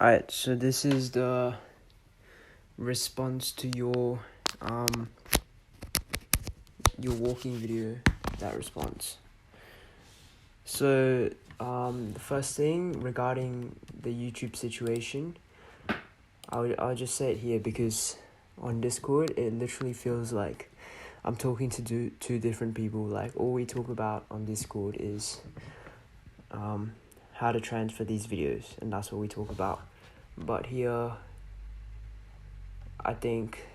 Alright, so this is the response to your walking video, that response. So the first thing regarding the YouTube situation, I'll just say it here because on Discord it literally feels like I'm talking to two different people. Like, all we talk about on Discord is how to transfer these videos, and that's what we talk about. But here, I think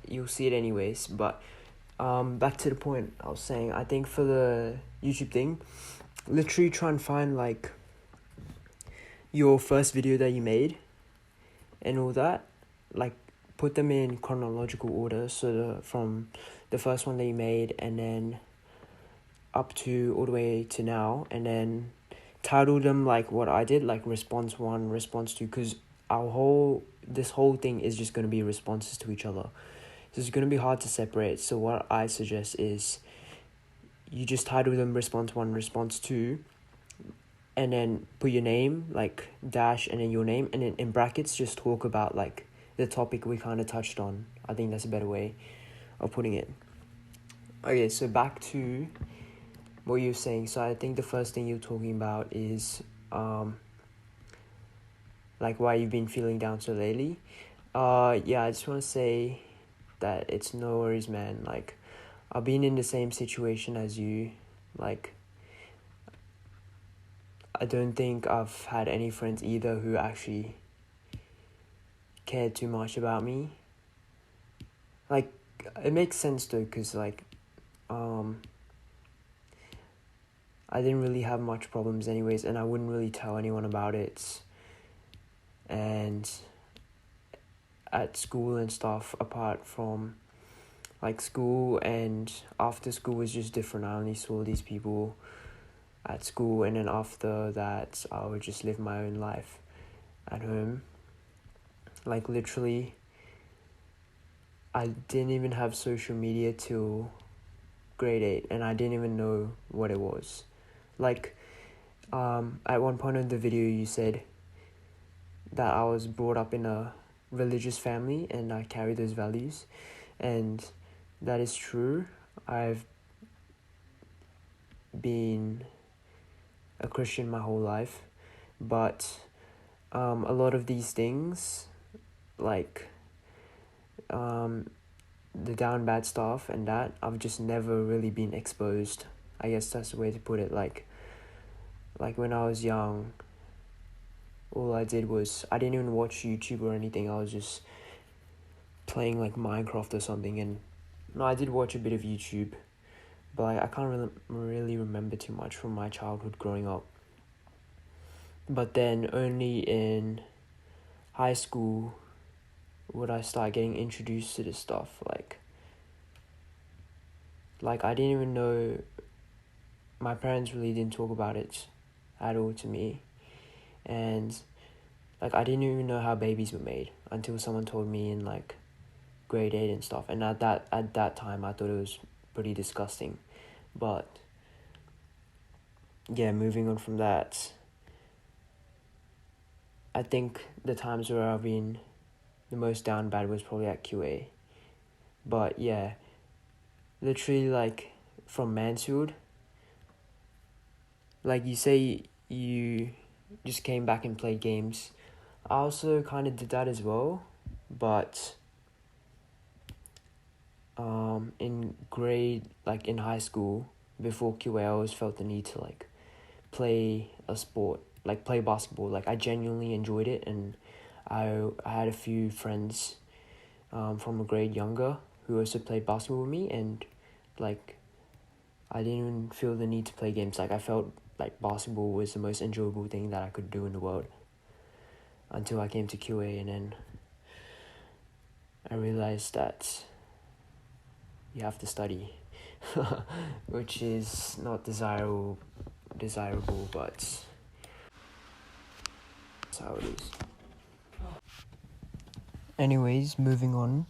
you'll see it anyways. But back to the point I was saying, I think for the YouTube thing, literally try and find like your first video that you made and all that, like put them in chronological order, so from the first one that you made and then up to all the way to now, and then title them like what I did, like response 1, response 2, because this whole thing is just going to be responses to each other, so it's going to be hard to separate. So what I suggest is you just title them response 1, response 2, and then put your name, like dash and then your name, and then in brackets just talk about like the topic we kind of touched on. I think that's a better way of putting it. Okay, so back to what you're saying. So I think the first thing you're talking about is like why you've been feeling down so lately. Yeah, I just want to say that it's no worries, man. Like, I've been in the same situation as you. Like, I don't think I've had any friends either who actually cared too much about me. Like, it makes sense though, because like I didn't really have much problems anyways, and I wouldn't really tell anyone about it. And at school and stuff, apart from like school and after school, was just different. I only saw these people at school, and then after that I would just live my own life at home. Like, literally, I didn't even have social media till grade 8, and I didn't even know what it was. Like, at one point in the video you said that I was brought up in a religious family and I carry those values, and that is true. I've been a Christian my whole life, but a lot of these things, like the down bad stuff and that, I've just never really been exposed. I guess that's the way to put it. Like when I was young, all I did was, I didn't even watch YouTube or anything. I was just playing like Minecraft or something. And no, I did watch a bit of YouTube, but I can't really remember too much from my childhood growing up. But then only in high school would I start getting introduced to this stuff. Like I didn't even know, my parents really didn't talk about it at all to me. And like I didn't even know how babies were made until someone told me in like grade 8 and stuff. And at that time I thought it was pretty disgusting. But yeah, moving on from that, I think the times where I've been the most down bad was probably at QA. But yeah, literally, like from Mansfield, like you say you just came back and played games. I also kind of did that as well, but in high school, before QA, I always felt the need to like play a sport, like play basketball. Like I genuinely enjoyed it, and I had a few friends from a grade younger who also played basketball with me, and like I didn't even feel the need to play games. Like I felt like basketball was the most enjoyable thing that I could do in the world, until I came to QA, and then I realized that you have to study, which is not desirable, but that's how it is. Anyways, moving on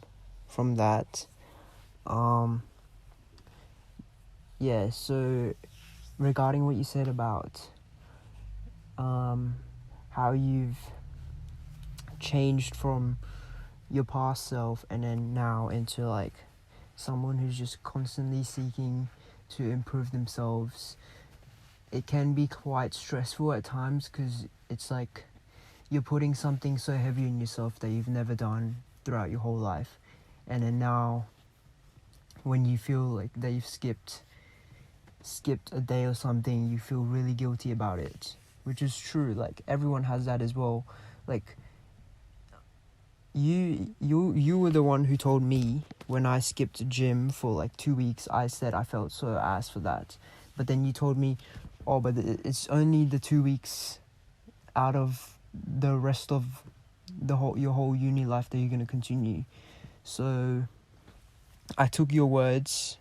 from that, yeah, so regarding what you said about how you've changed from your past self and then now into like someone who's just constantly seeking to improve themselves, it can be quite stressful at times because it's like you're putting something so heavy on yourself that you've never done throughout your whole life. And then now when you feel like that you've skipped a day or something, you feel really guilty about it, which is true. Like everyone has that as well. Like you were the one who told me when I skipped gym for like 2 weeks. I said I felt so ass for that, but then you told me, oh, but it's only the 2 weeks out of the rest of your whole uni life that you're gonna continue. So I took your words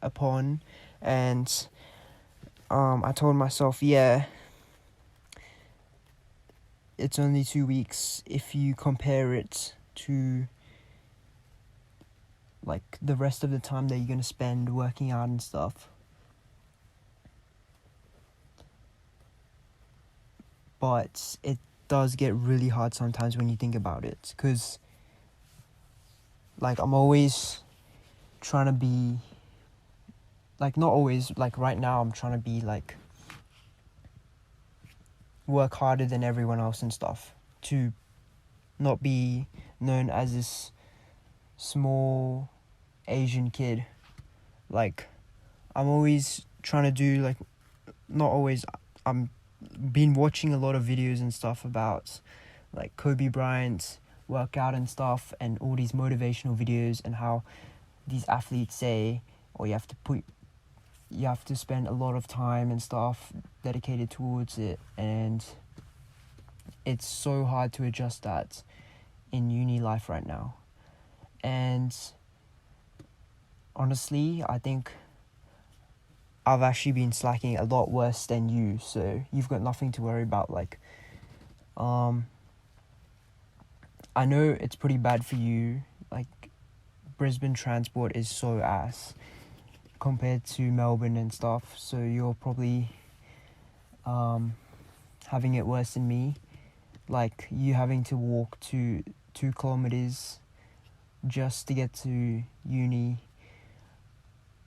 upon, and I told myself, yeah, it's only 2 weeks if you compare it to like the rest of the time that you're gonna spend working out and stuff. But it does get really hard sometimes when you think about it, because like I'm always trying to be like, not always, like right now I'm trying to be like work harder than everyone else and stuff to not be known as this small Asian kid. Like I'm always trying to do like, not always, I'm been watching a lot of videos and stuff about like Kobe Bryant's workout and stuff, and all these motivational videos, and how these athletes say, or you have to spend a lot of time and stuff dedicated towards it, and it's so hard to adjust that in uni life right now. And honestly, I think I've actually been slacking a lot worse than you, so you've got nothing to worry about. Like I know it's pretty bad for you. Like Brisbane transport is so ass compared to Melbourne and stuff, so you're probably having it worse than me. Like you having to walk 2 kilometers just to get to uni.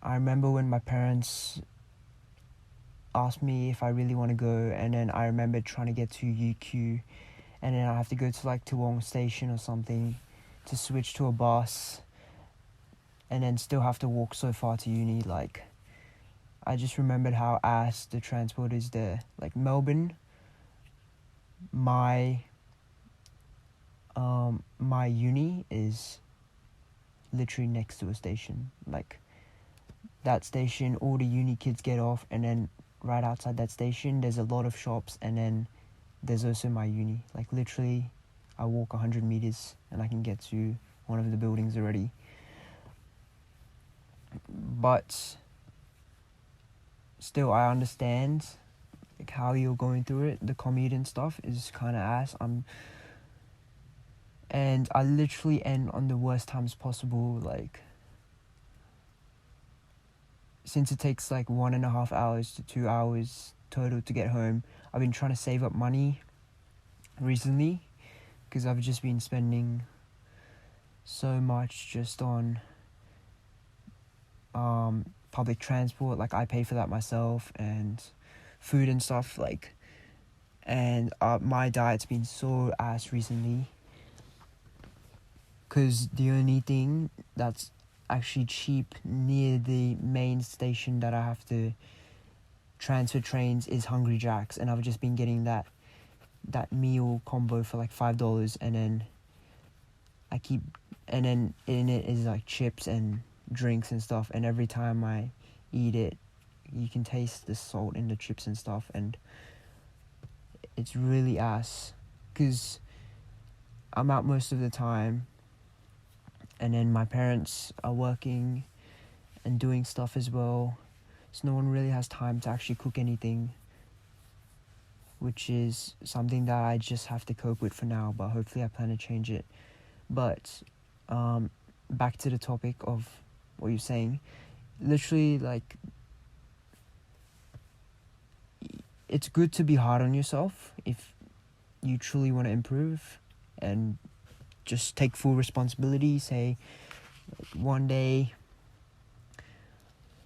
I remember when my parents asked me if I really want to go, and then I remember trying to get to UQ, and then I have to go to like Toowong station or something to switch to a bus, and then still have to walk so far to uni. Like I just remembered how ass the transport is there. Like Melbourne, my uni is literally next to a station. Like that station, all the uni kids get off, and then right outside that station there's a lot of shops, and then there's also my uni. Like literally I walk 100 meters and I can get to one of the buildings already. But still, I understand like how you're going through it. The commute and stuff is kind of ass. And I literally end on the worst times possible. Like since it takes like 1.5 hours to 2 hours total to get home, I've been trying to save up money recently, because I've just been spending so much just on public transport. Like I pay for that myself, and food and stuff. Like, and my diet's been so ass recently, because the only thing that's actually cheap near the main station that I have to transfer trains is Hungry Jack's, and I've just been getting that meal combo for like $5, and then and then in it is like chips and drinks and stuff, and every time I eat it, you can taste the salt in the chips and stuff, and it's really ass, because I'm out most of the time, and then my parents are working and doing stuff as well, so no one really has time to actually cook anything, which is something that I just have to cope with for now, but hopefully I plan to change it. But back to the topic of what you're saying, literally, like, it's good to be hard on yourself if you truly want to improve, and just take full responsibility. Say one day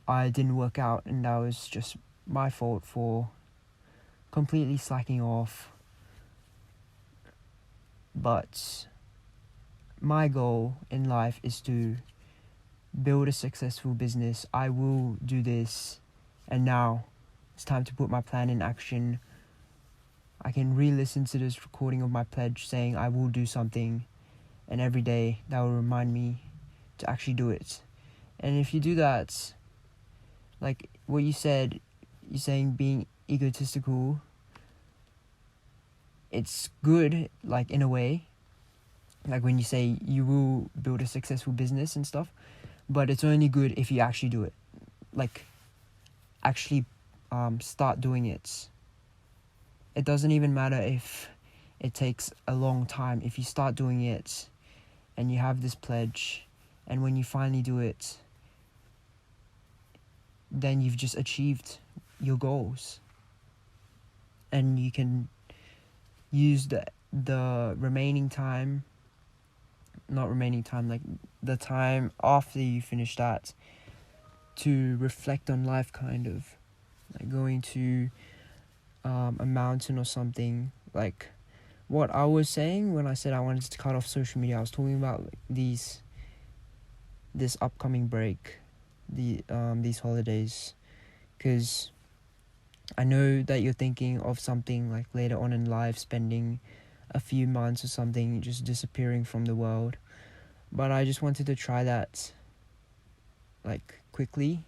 I didn't work out and that was just my fault for completely slacking off. But my goal in life is to build a successful business. I will do this, and now it's time to put my plan in action. I can re-listen to this recording of my pledge saying I will do something, and every day that will remind me to actually do it. And if you do that, like what you said, you're saying being egotistical, it's good, like in a way, like when you say you will build a successful business and stuff, but it's only good if you actually do it. Like, actually start doing it. It doesn't even matter if it takes a long time. If you start doing it and you have this pledge, and when you finally do it, then you've just achieved your goals. And you can use the remaining time, not remaining time, like the time after you finish that, to reflect on life, kind of like going to a mountain or something. Like what I was saying when I said I wanted to cut off social media, I was talking about like this upcoming break, these holidays, because I know that you're thinking of something like later on in life, spending a few months or something just disappearing from the world. But I just wanted to try that, like, quickly,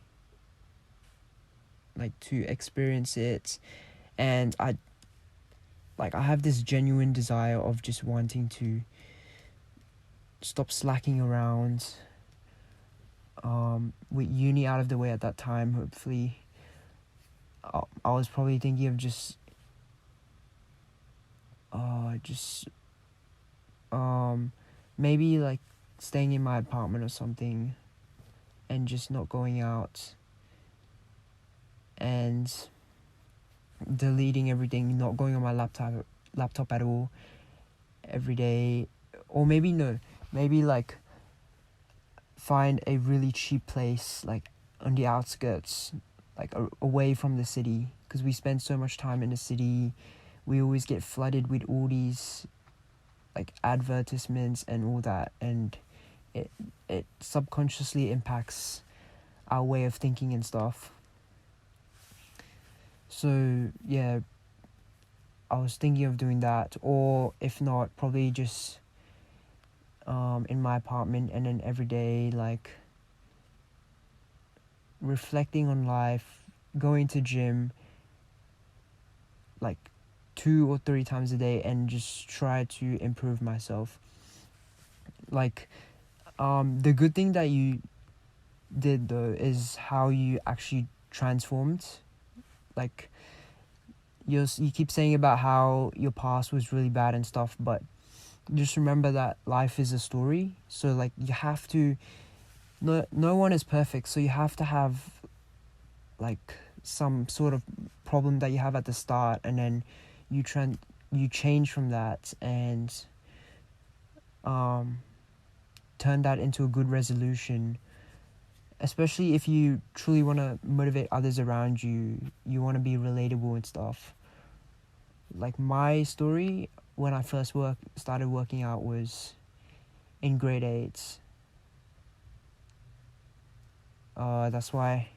like to experience it. And I have this genuine desire of just wanting to stop slacking around, with uni out of the way at that time. Hopefully I was probably thinking of maybe like staying in my apartment or something and just not going out and deleting everything, not going on my laptop at all every day. Or maybe like find a really cheap place like on the outskirts, like away from the city, because we spend so much time in the city. We always get flooded with all these like advertisements and all that, and it subconsciously impacts our way of thinking and stuff. So yeah, I was thinking of doing that, or if not, probably just in my apartment, and then every day like reflecting on life, going to gym like 2 or 3 times a day, and just try to improve myself. Like the good thing that you did though is how you actually transformed. Like you keep saying about how your past was really bad and stuff, but just remember that life is a story. So like you have to, no one is perfect, so you have to have like some sort of problem that you have at the start, and then you change from that and turn that into a good resolution. Especially if you truly want to motivate others around you, you want to be relatable and stuff. Like my story, when I first started working out, was in grade 8. That's why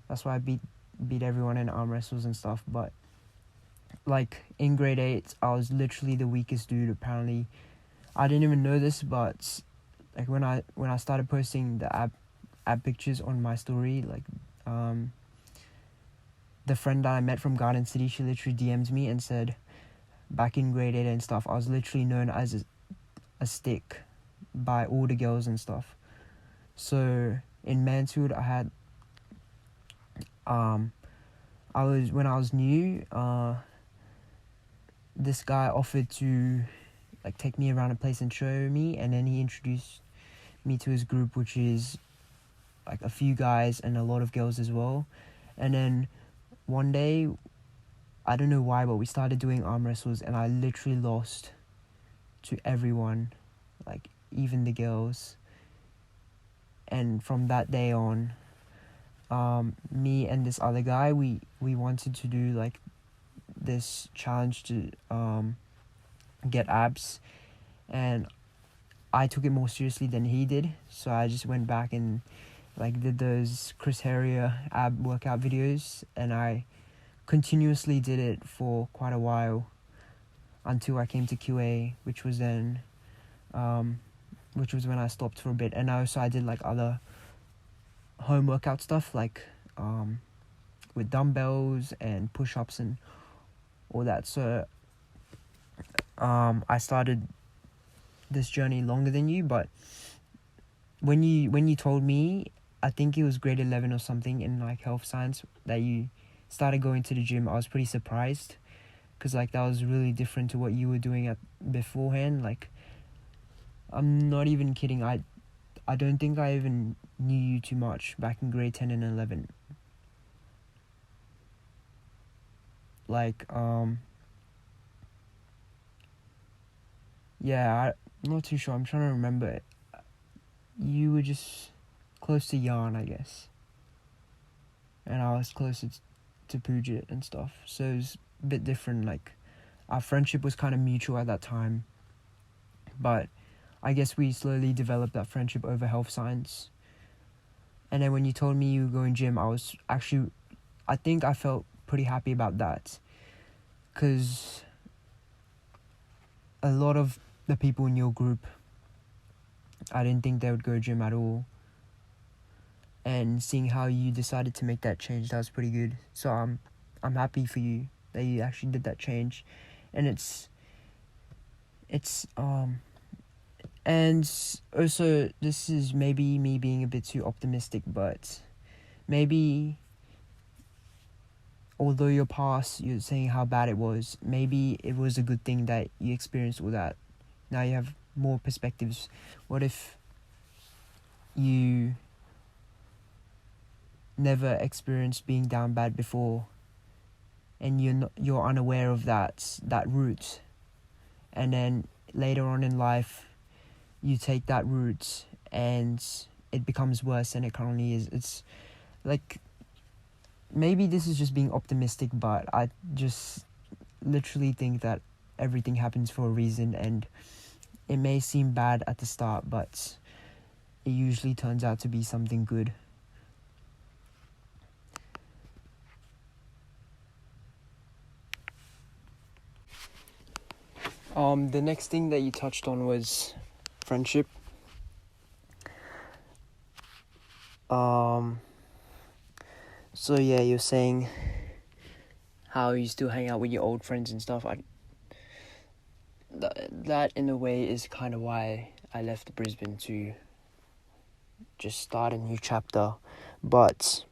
I beat everyone in arm wrestles and stuff. But like in grade 8, I was literally the weakest dude. Apparently, I didn't even know this, but like when I started posting the ab pictures on my story, like the friend that I met from Garden City, she literally DM'd me and said, back in grade 8 and stuff, I was literally known as a stick by all the girls and stuff. So in Mansfield, I had when I was new, this guy offered to like take me around a place and show me, and then he introduced me to his group, which is like a few guys and a lot of girls as well. And then one day, I don't know why, but we started doing arm wrestles, and I literally lost to everyone, like even the girls. And from that day on, me and this other guy, we wanted to do like this challenge to get abs, and I took it more seriously than he did. So I just went back and like did those Chris Harrier ab workout videos, and I continuously did it for quite a while until I came to QA, which was when I stopped for a bit. And I did like other home workout stuff, like with dumbbells and push-ups and all that. So I started this journey longer than you, but when you told me, I think it was grade 11 or something in like health science, that you started going to the gym, I was pretty surprised, because like that was really different to what you were doing at beforehand. Like, I'm not even kidding, I don't think I even knew you too much back in grade 10 and 11. Like, yeah, I'm not too sure, I'm trying to remember it. You were just close to Yarn, I guess, and I was closer to Puget and stuff, so it was a bit different. Like, our friendship was kind of mutual at that time, but I guess we slowly developed that friendship over health science. And then when you told me you were going gym, I think I felt pretty happy about that, because a lot of the people in your group, I didn't think they would go gym at all. And seeing how you decided to make that change, that was pretty good. So I'm happy for you that you actually did that change. And and also, this is maybe me being a bit too optimistic, but maybe, although your past, you're saying how bad it was, maybe it was a good thing that you experienced all that. Now you have more perspectives. What if you never experienced being down bad before, and you're unaware of that route, and then later on in life you take that route and it becomes worse than it currently is? It's like, maybe this is just being optimistic, but I just literally think that everything happens for a reason, and it may seem bad at the start, but it usually turns out to be something good. The next thing that you touched on was friendship. So yeah, you're saying how you still hang out with your old friends and stuff. That in a way is kind of why I left Brisbane, to just start a new chapter. But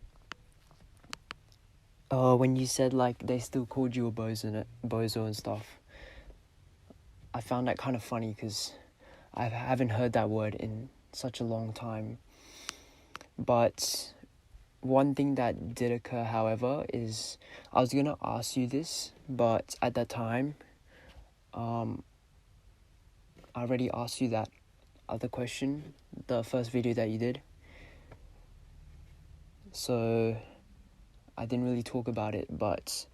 when you said like they still called you a bozo and stuff, I found that kind of funny, because I haven't heard that word in such a long time. But one thing that did occur, however, is I was gonna ask you this, but at that time, I already asked you that other question, the first video that you did. So I didn't really talk about it, but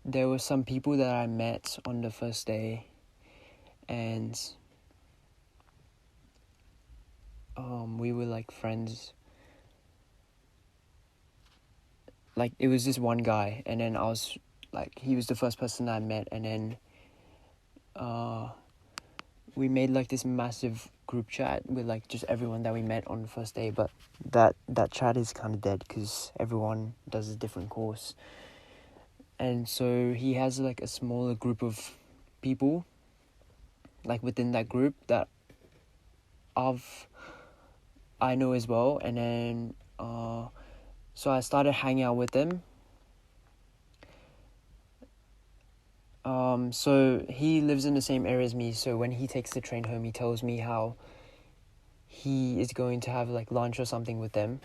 there were some people that I met on the first day, and we were like friends. Like, it was this one guy, and then he was the first person I met, and then we made like this massive group chat with like just everyone that we met on the first day, but that chat is kind of dead because everyone does a different course. And so he has like a smaller group of people like within that group that I know as well, and then so I started hanging out with them. So he lives in the same area as me, so when he takes the train home, he tells me how he is going to have like lunch or something with them.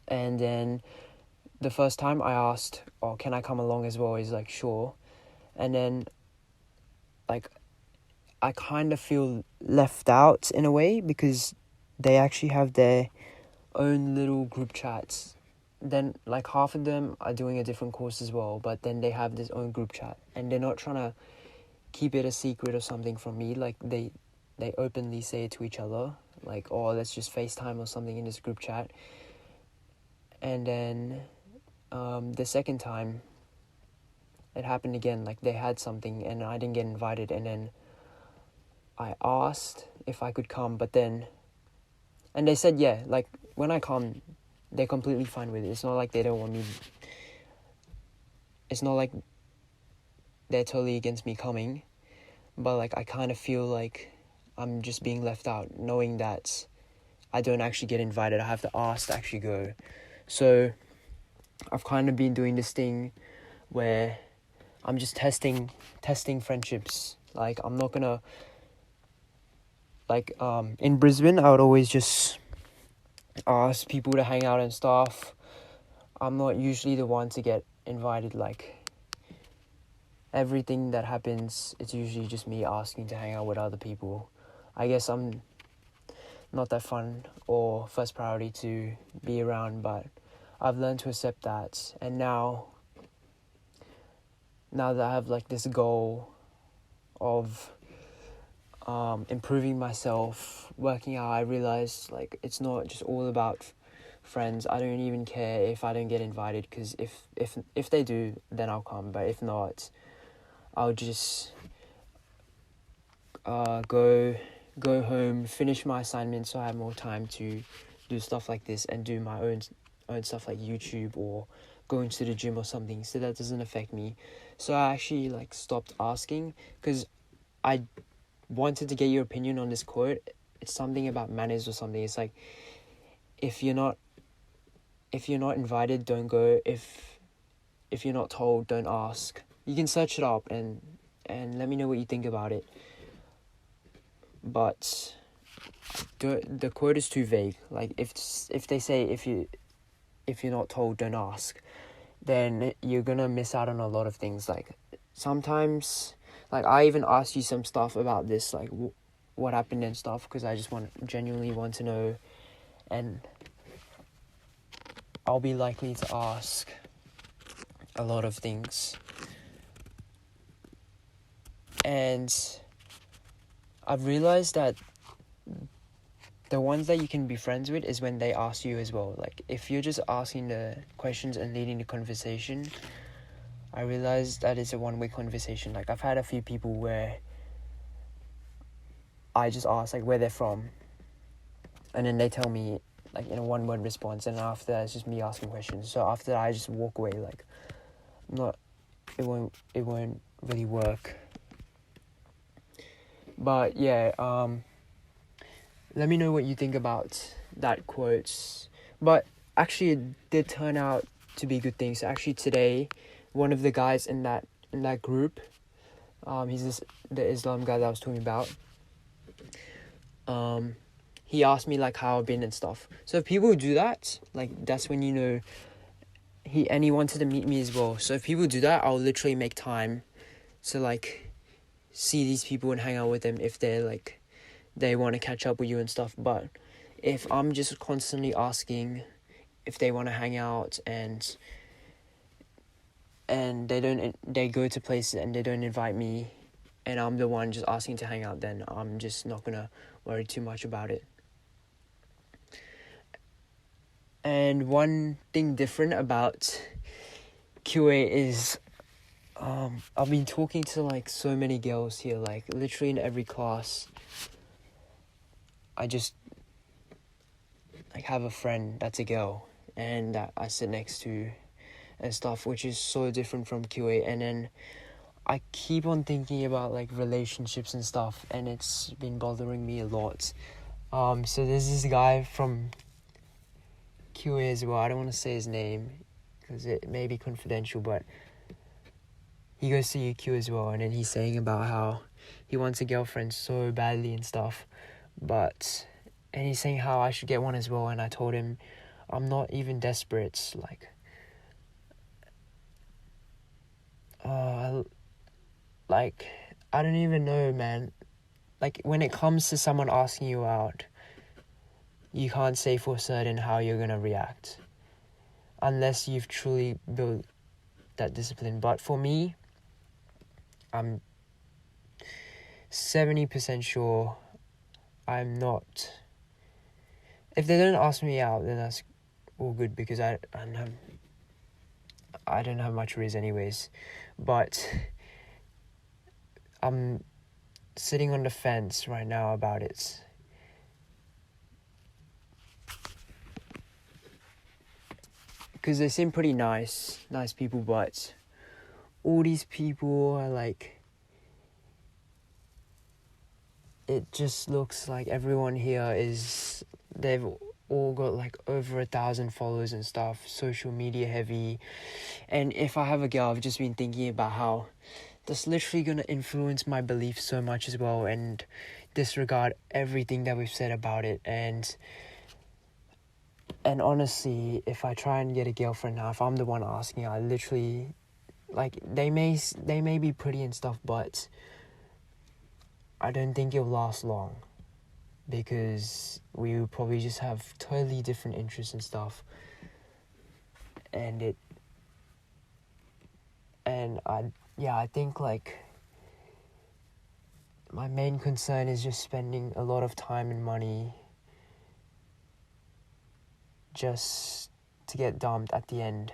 And then the first time I asked, can I come along as well? He's like, sure. And then like I kind of feel left out in a way, because they actually have their own little group chats. Then like half of them are doing a different course as well, but then they have this own group chat, and they're not trying to keep it a secret or something from me. Like they openly say it to each other, like, oh, let's just FaceTime or something in this group chat. And then the second time it happened again, like they had something and I didn't get invited, and then I asked if I could come, and they said yeah. Like when I come, they're completely fine with it. It's not like they don't want me. It's not like they're totally against me coming, but like I kind of feel like I'm just being left out, knowing that I don't actually get invited. I have to ask to actually go. So I've kind of been doing this thing where I'm just testing friendships. Like I'm not gonna, like in Brisbane I would always just ask people to hang out and stuff. I'm not usually the one to get invited. Like everything that happens, it's usually just me asking to hang out with other people. I guess I'm not that fun or first priority to be around, but I've learned to accept that. And now that I have like this goal of improving myself, working out, I realized like it's not just all about friends. I don't even care if I don't get invited, because if they do, then I'll come. But if not, I'll just go home, finish my assignments, so I have more time to do stuff like this and do my own stuff like YouTube or going to the gym or something, so that doesn't affect me. So I actually like stopped asking, because I wanted to get your opinion on this quote. It's something about manners or something. It's like if you're not invited, don't go. If you're not told, don't ask. You can search it up and let me know what you think about it. But the quote is too vague. Like if they say if you're not told, don't ask, then you're gonna miss out on a lot of things. Like sometimes, like I even asked you some stuff about this, like what happened and stuff, because I just genuinely want to know, and I'll be likely to ask a lot of things. And I've realized that the ones that you can be friends with is when they ask you as well. Like if you're just asking the questions and leading the conversation, I realized that it's a one-way conversation. Like I've had a few people where I just ask like where they're from, and then they tell me like in a one-word response, and after that it's just me asking questions. So after that I just walk away. Like it won't really work. But yeah, let me know what you think about that quote. But actually it did turn out to be good things. Actually today, one of the guys in that group, he's the Islam guy that I was talking about, he asked me like how I've been and stuff. So if people do that, like that's when you know he wanted to meet me as well. So if people do that, I'll literally make time to like see these people and hang out with them if they're like they want to catch up with you and stuff. But if I'm just constantly asking if they want to hang out and they go to places and they don't invite me, and I'm the one just asking to hang out, then I'm just not gonna worry too much about it. And one thing different about QA is I've been talking to like so many girls here, like literally in every class. I just like have a friend that's a girl and that I sit next to and stuff, which is so different from QA. And then I keep on thinking about like relationships and stuff, and it's been bothering me a lot. So there's this guy from QA as well. I don't want to say his name because it may be confidential, but he goes to UQ as well, and then he's saying about how he wants a girlfriend so badly and stuff, and he's saying how I should get one as well, and I told him I'm not even desperate. Like, I don't even know, man. like when it comes to someone asking you out, you can't say for certain how you're gonna react unless you've truly built that discipline. But for me, I'm 70% sure I'm not. If they don't ask me out, then that's all good, because I don't have much reason anyways. But I'm sitting on the fence right now about it. Because they seem pretty nice people, but all these people are like, it just looks like everyone here they've all got like over 1,000 followers and stuff, social media heavy. And if I have a girl, I've just been thinking about how that's literally going to influence my beliefs so much as well, and disregard everything that we've said about it. And honestly, if I try and get a girlfriend now, if I'm the one asking, I literally, like, they may be pretty and stuff, but I don't think it'll last long, because we will probably just have totally different interests and stuff. And I think like my main concern is just spending a lot of time and money just to get dumped at the end.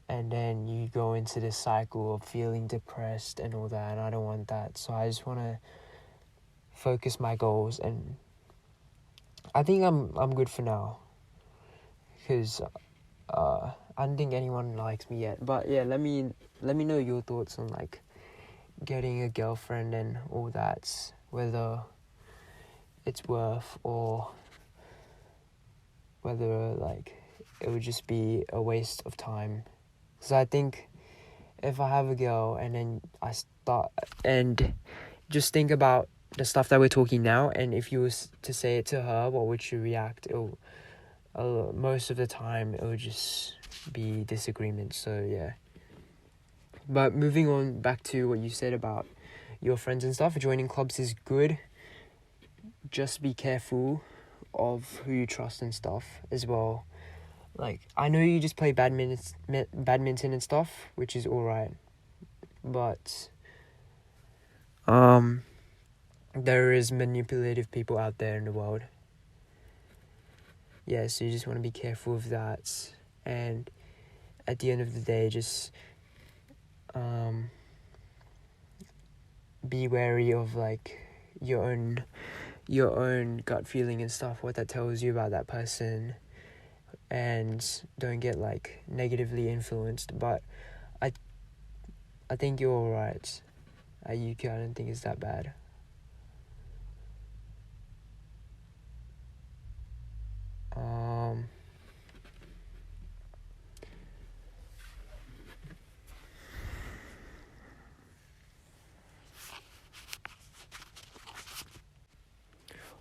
And then you go into this cycle of feeling depressed and all that, and I don't want that. So I just want to focus my goals, and I think I'm good for now, because I don't think anyone likes me yet. But yeah, let me know your thoughts on like getting a girlfriend and all that, whether it's worth, or whether like it would just be a waste of time. So I think if I have a girl and then I start and just think about the stuff that we're talking now, and if you was to say it to her, what would she react? Most of the time it would just be disagreement. So yeah. But moving on back to what you said about your friends and stuff, joining clubs is good. Just be careful of who you trust and stuff as well. Like, I know you just play badminton and stuff, which is alright, but there is manipulative people out there in the world. Yeah, so you just want to be careful of that, and at the end of the day, just be wary of like your own gut feeling and stuff, what that tells you about that person, and don't get like negatively influenced. But I think you're alright. I don't think it's that bad.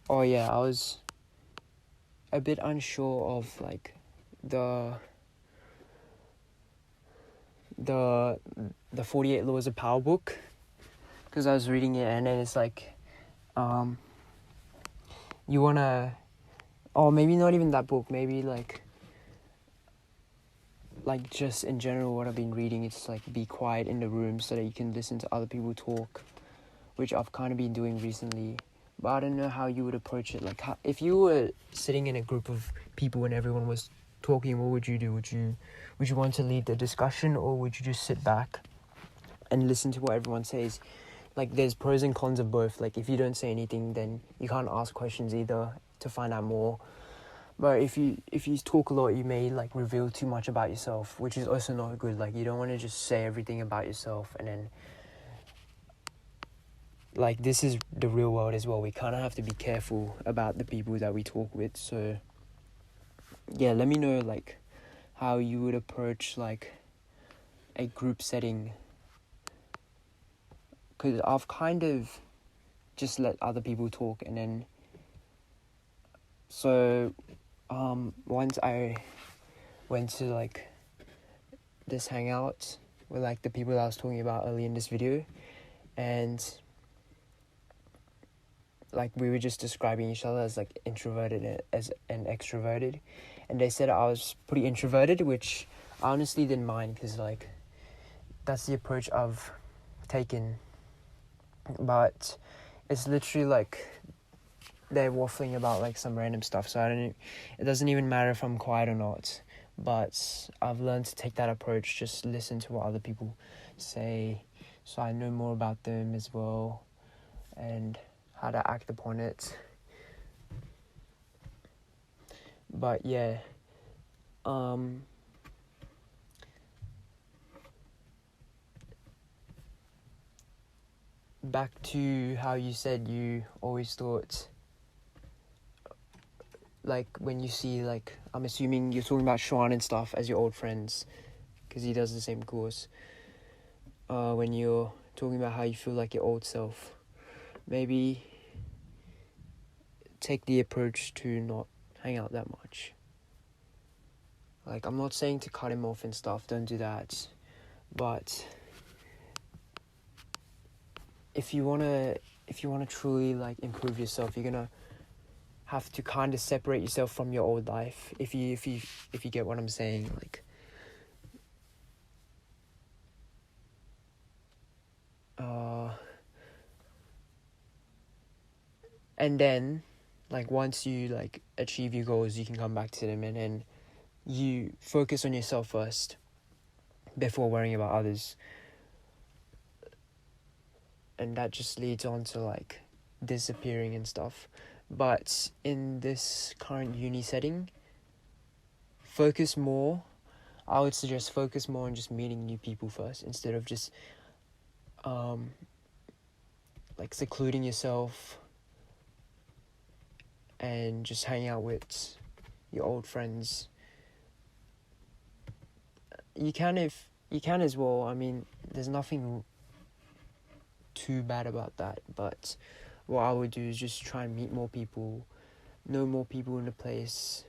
Oh yeah, I was a bit unsure of like the 48 Laws of Power book, because I was reading it, and then it's like you wanna, or maybe not even that book, maybe like just in general what I've been reading, it's like be quiet in the room so that you can listen to other people talk, which I've kind of been doing recently. But I don't know how you would approach it. Like, if you were sitting in a group of people and everyone was talking, what would you do? Would you want to lead the discussion, or would you just sit back and listen to what everyone says? Like, there's pros and cons of both. Like, if you don't say anything, then you can't ask questions either to find out more. But if you talk a lot, you may like reveal too much about yourself, which is also not good. Like, you don't want to just say everything about yourself, and then like, this is the real world as well. We kind of have to be careful about the people that we talk with. So yeah, let me know like how you would approach like a group setting, because I've kind of just let other people talk, and then so once I went to like this hangout with like the people that I was talking about earlier in this video, and like we were just describing each other as like introverted as and extroverted, and they said I was pretty introverted, which I honestly didn't mind because like that's the approach I've taken. But it's literally like they're waffling about like some random stuff, so it doesn't even matter if I'm quiet or not. But I've learned to take that approach, just listen to what other people say, so I know more about them as well and how to act upon it. But yeah, back to how you said you always thought, like when you see, like, I'm assuming you're talking about Sean and stuff as your old friends because he does the same course. When you're talking about how you feel like your old self, maybe take the approach to not hang out that much. Like, I'm not saying to cut him off and stuff, don't do that, but if you wanna truly like improve yourself, you're gonna have to kind of separate yourself from your old life. If you get what I'm saying, like, and then, like, once you like achieve your goals, you can come back to them, and then you focus on yourself first before worrying about others. And that just leads on to like disappearing and stuff. But in this current uni setting, I would suggest focus more on just meeting new people first, instead of just like secluding yourself and just hanging out with your old friends. You can as well. I mean, there's nothing too bad about that, but what I would do is just try and meet more people, know more people in the place,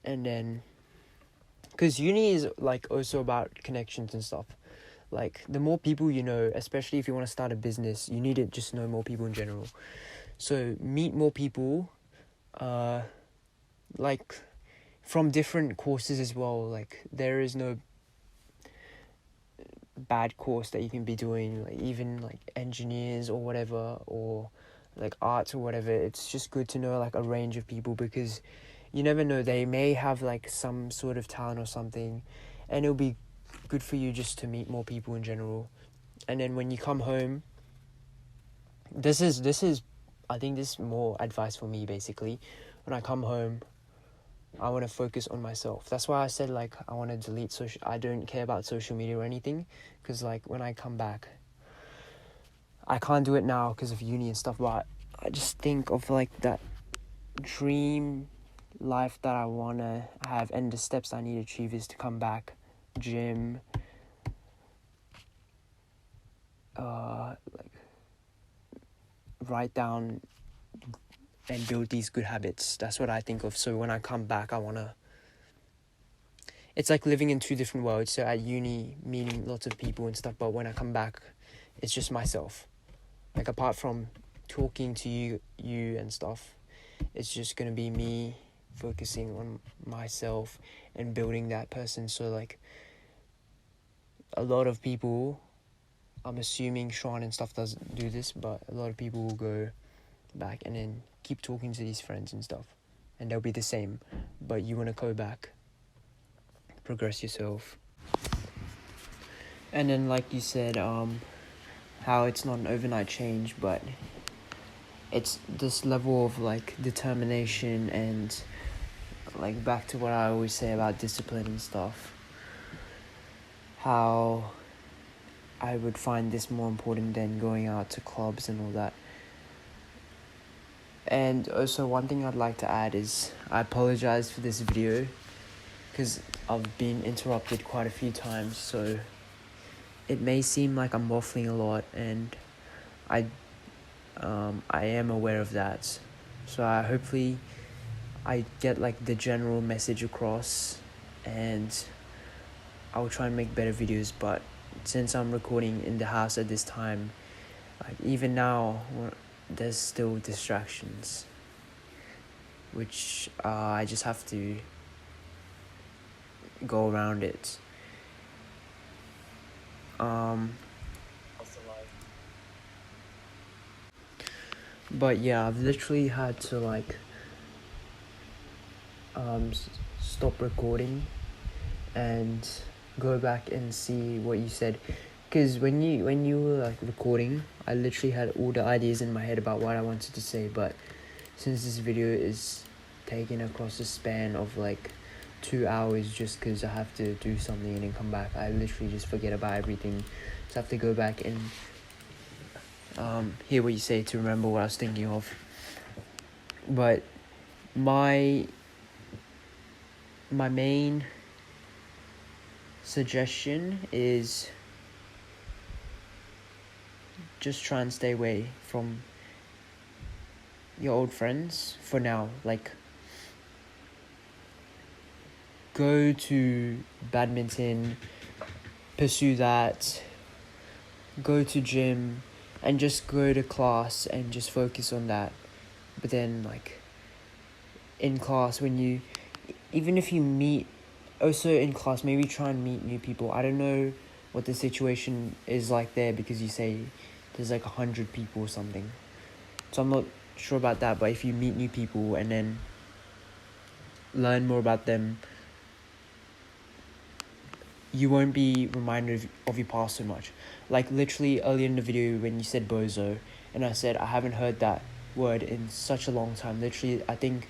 and then, because uni is like also about connections and stuff. Like, the more people you know, especially if you want to start a business, you need to just know more people in general. So meet more people, like from different courses as well. Like, there is no bad course that you can be doing, like even like engineers or whatever, or like arts or whatever. It's just good to know like a range of people, because you never know, they may have like some sort of talent or something, and it'll be good for you just to meet more people in general. And then when you come home, this is I think this is more advice for me. Basically, when I come home, I want to focus on myself. That's why I said like I want to delete social. I don't care about social media or anything, because like when I come back, I can't do it now because of uni and stuff. But I just think of like that dream life that I want to have, and the steps I need to achieve is to come back, gym, like write down and build these good habits. That's what I think of. So when I come back, it's like living in two different worlds. So at uni, meeting lots of people and stuff, but when I come back, it's just myself. Like, apart from talking to you and stuff, it's just gonna be me focusing on myself and building that person. So like, a lot of people, I'm assuming Sean and stuff doesn't do this, but a lot of people will go back and then keep talking to these friends and stuff, and they'll be the same. But you want to go back, progress yourself. And then, like you said, how it's not an overnight change, but it's this level of like determination, and like back to what I always say about discipline and stuff, how I would find this more important than going out to clubs and all that. And also, one thing I'd like to add is I apologize for this video because I've been interrupted quite a few times, so it may seem like I'm waffling a lot, and I am aware of that. So hopefully I get like the general message across, and I'll try and make better videos. But since I'm recording in the house at this time, like even now, there's still distractions, which I just have to go around it. But yeah, I've literally had to like stop recording and go back and see what you said, because when you were like recording, I literally had all the ideas in my head about what I wanted to say, but since this video is taken across a span of like 2 hours just because I have to do something and then come back, I literally just forget about everything. So I have to go back and hear what you say to remember what I was thinking of. But my main suggestion is just try and stay away from your old friends for now. Like, go to badminton, pursue that, go to gym, and just go to class and just focus on that. But then, like, in class, even if you meet, also in class, maybe try and meet new people. I don't know what the situation is like there, because you say there's like 100 people or something. So I'm not sure about that, but if you meet new people and then learn more about them, you won't be reminded of your past so much. Like, literally earlier in the video when you said bozo, and I said I haven't heard that word in such a long time. Literally, I think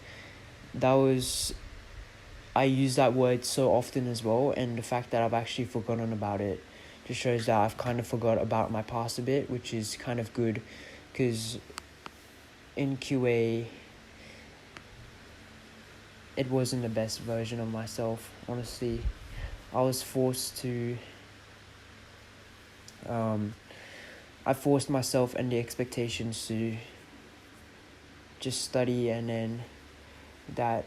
I use that word so often as well, and the fact that I've actually forgotten about it just shows that I've kind of forgot about my past a bit, which is kind of good, because in QA, it wasn't the best version of myself, honestly. I was forced to, I forced myself and the expectations to just study, and then that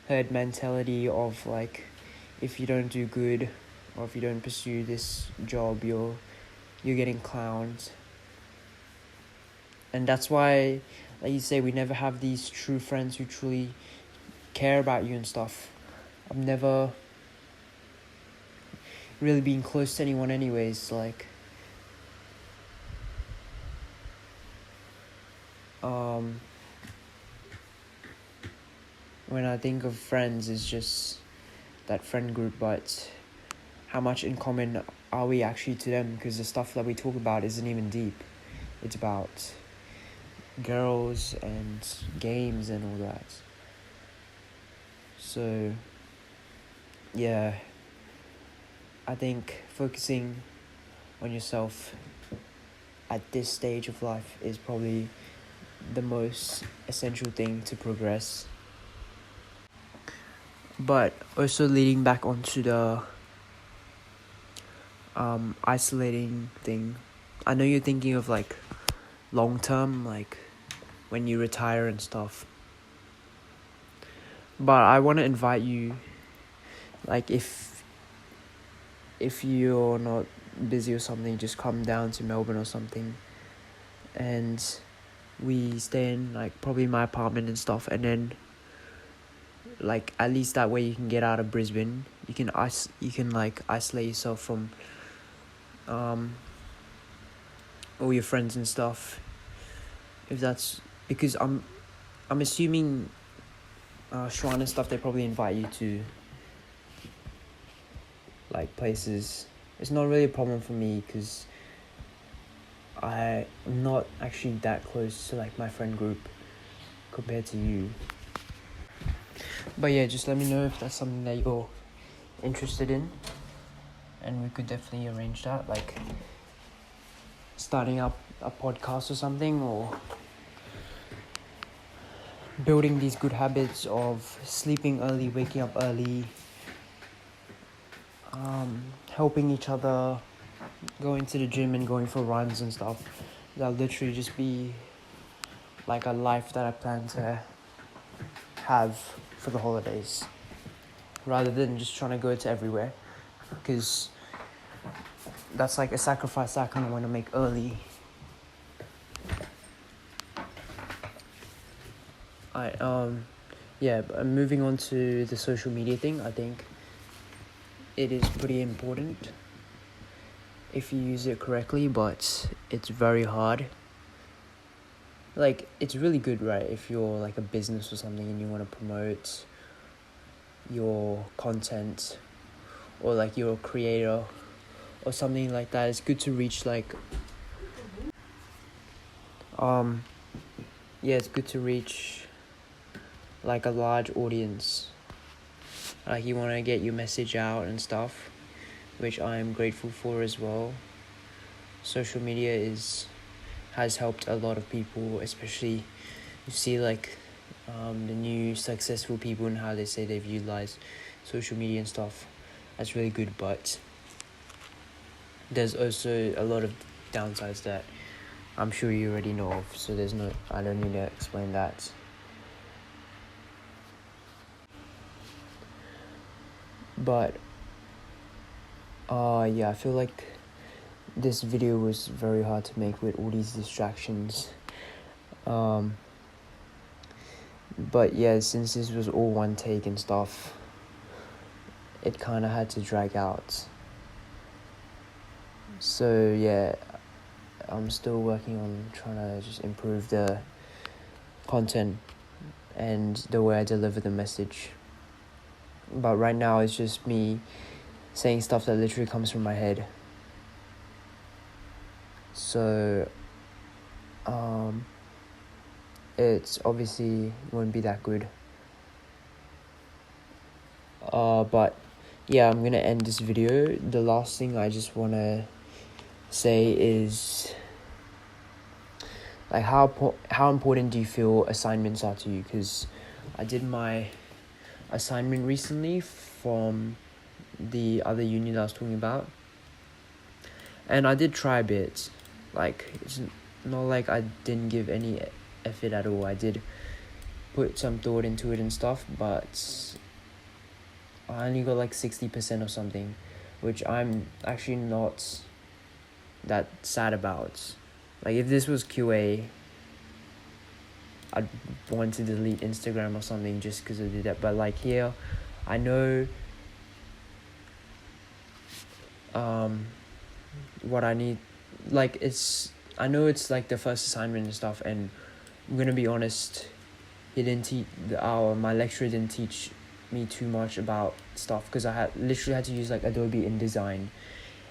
herd mentality of like, if you don't do good or if you don't pursue this job, you're getting clowned. And that's why, like you say, we never have these true friends who truly care about you and stuff. I've never really been close to anyone anyways. Like, when I think of friends, it's just that friend group, but how much in common are we actually to them? Because the stuff that we talk about isn't even deep. It's about girls and games and all that. So yeah, I think focusing on yourself at this stage of life is probably the most essential thing to progress. But also leading back onto the isolating thing, I know you're thinking of like long term, like when you retire and stuff, but I want to invite you, like, if you're not busy or something, just come down to Melbourne or something, and we stay in like probably my apartment and stuff, and then like at least that way you can get out of Brisbane. You can like isolate yourself from all your friends and stuff, if that's, because I'm assuming Shrine and stuff, they probably invite you to like places. It's not really a problem for me because I'm not actually that close to like my friend group compared to you. But yeah, just let me know if that's something that you're interested in, and we could definitely arrange that, like starting up a podcast or something, or building these good habits of sleeping early, waking up early, helping each other, going to the gym and going for runs and stuff. That'll literally just be like a life that I plan to have for the holidays, rather than just trying to go to everywhere, because that's like a sacrifice that I kind of want to make early. But moving on to the social media thing, I think it is pretty important if you use it correctly, but it's very hard. Like, it's really good, right, if you're like a business or something and you want to promote your content, or like you're a creator or something like that. It's good to reach it's good to reach like a large audience. Like, you want to get your message out and stuff, which I'm grateful for as well. Social media has helped a lot of people, especially you see like the new successful people and how they say they've utilized social media and stuff. That's really good, but there's also a lot of downsides that I'm sure you already know of, so I don't need to explain that. But I feel like this video was very hard to make with all these distractions. But yeah, since this was all one take and stuff, it kind of had to drag out. So yeah, I'm still working on trying to just improve the content and the way I deliver the message. But right now it's just me saying stuff that literally comes from my head. So it's obviously won't be that good. But yeah, I'm gonna end this video. The last thing I just wanna say is, like, how important do you feel assignments are to you? Because I did my assignment recently from the other uni that I was talking about, and I did try a bit. Like, it's not like I didn't give any effort at all. I did put some thought into it and stuff, but I only got like 60% or something, which I'm actually not that sad about. Like, if this was QA, I'd want to delete Instagram or something just because I did that. But like here, I know what I need. Like, I know it's like the first assignment and stuff, and I'm gonna be honest, my lecturer didn't teach me too much about stuff, because I literally had to use like Adobe InDesign,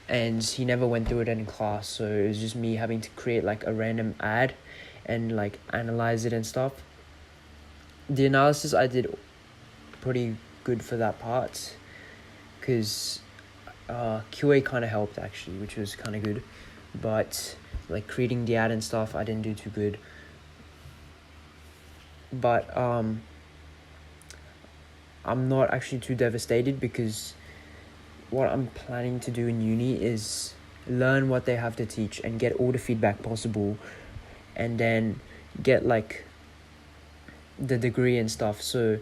and he never went through it in class, so it was just me having to create like a random ad and like analyze it and stuff. The analysis I did pretty good for that part, because QA kind of helped actually, which was kind of good, but like creating the ad and stuff I didn't do too good. But I'm not actually too devastated, because what I'm planning to do in uni is learn what they have to teach and get all the feedback possible, and then get like the degree and stuff. So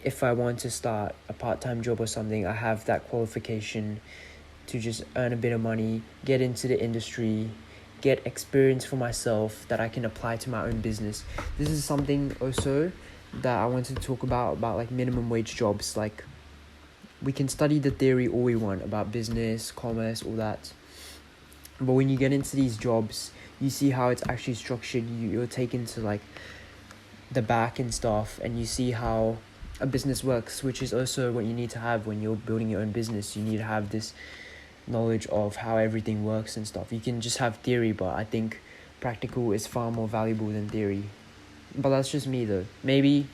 if I want to start a part-time job or something, I have that qualification to just earn a bit of money, get into the industry, get experience for myself that I can apply to my own business. This is something also that I wanted to talk about like minimum wage jobs. Like, we can study the theory all we want about business, commerce, all that, but when you get into these jobs, you see how it's actually structured. You're taken to like the back and stuff, and you see how a business works, which is also what you need to have when you're building your own business. You need to have this knowledge of how everything works and stuff. You can just have theory, but I think practical is far more valuable than theory. But that's just me though. Maybe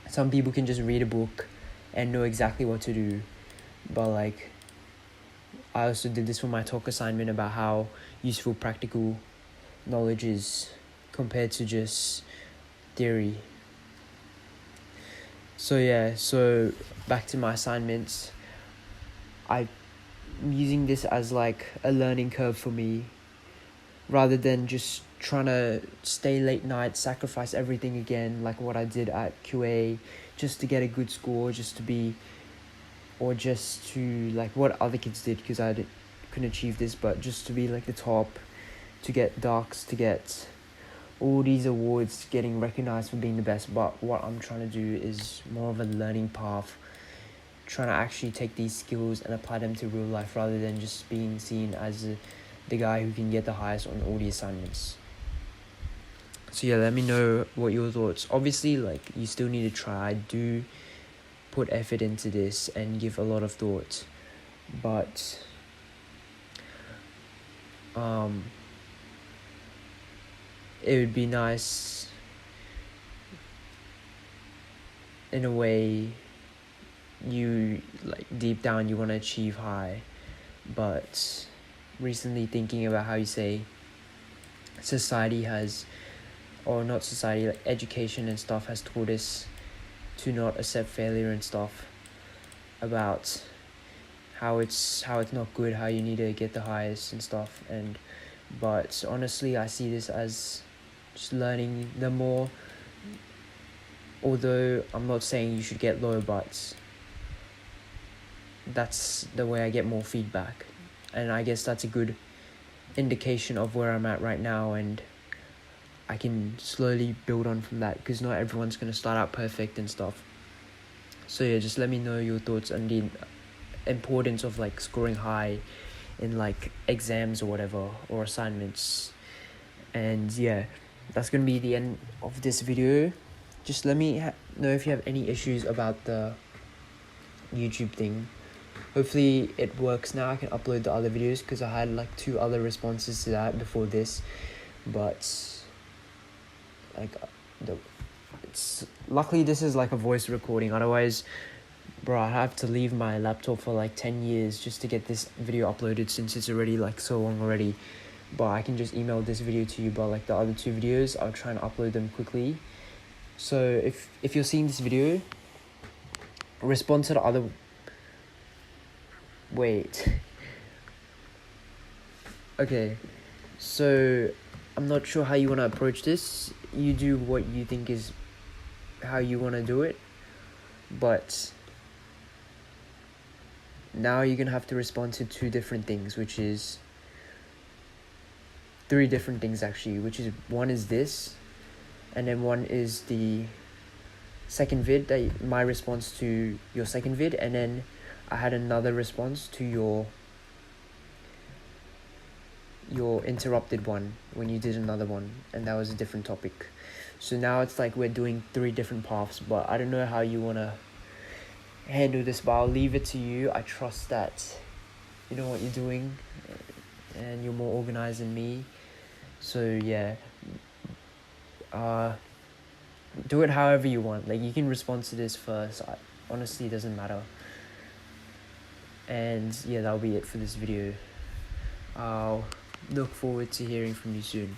some people can just read a book and know exactly what to do, but like, I also did this for my talk assignment about how useful practical knowledge is compared to just theory. So back to my assignments. I'm using this as like a learning curve for me, rather than just trying to stay late night, sacrifice everything again, like what I did at QA, just to get a good score, just to like what other kids did, because couldn't achieve this, but just to be like the top, to get docs, to get all these awards, getting recognized for being the best, but what I'm trying to do is more of a learning path, trying to actually take these skills and apply them to real life rather than just being seen as the guy who can get the highest on all the assignments. So yeah, let me know what your thoughts. Obviously, like, you still need to try. Do put effort into this and give a lot of thought, but it would be nice in a way. You, like, deep down you want to achieve high, but recently thinking about how you say society has, or not society, like education and stuff has taught us to not accept failure and stuff, about how it's not good, how you need to get the highest and stuff. And but honestly, I see this as just learning the more, although I'm not saying you should get low, but that's the way I get more feedback, and I guess that's a good indication of where I'm at right now, and I can slowly build on from that, because not everyone's going to start out perfect and stuff. So yeah, just let me know your thoughts on the importance of, like, scoring high in, like, exams or whatever, or assignments. And yeah, that's going to be the end of this video. Just let me know if you have any issues about the YouTube thing. Hopefully it works now. I can upload the other videos, because I had like 2 other responses to that before this, but like it's luckily this is like a voice recording. Otherwise, bro, I have to leave my laptop for like 10 years just to get this video uploaded, since it's already like so long already. But I can just email this video to you. But like the other 2 videos, I'll try and upload them quickly. So if you're seeing this video, respond to the other. Wait. Okay, so I'm not sure how you want to approach this. You do what you think is how you want to do it, but now you're gonna have to respond to 2 different things, which is 3 different things actually, which is, one is this, and then one is the second vid, that my response to your second vid, and then I had another response to your interrupted one when you did another one, and that was a different topic. So now it's like we're doing 3 different paths, but I don't know how you want to handle this, but I'll leave it to you. I trust that you know what you're doing, and you're more organized than me. So yeah, do it however you want. Like, you can respond to this first. Honestly, it doesn't matter. And yeah, that'll be it for this video. I'll look forward to hearing from you soon.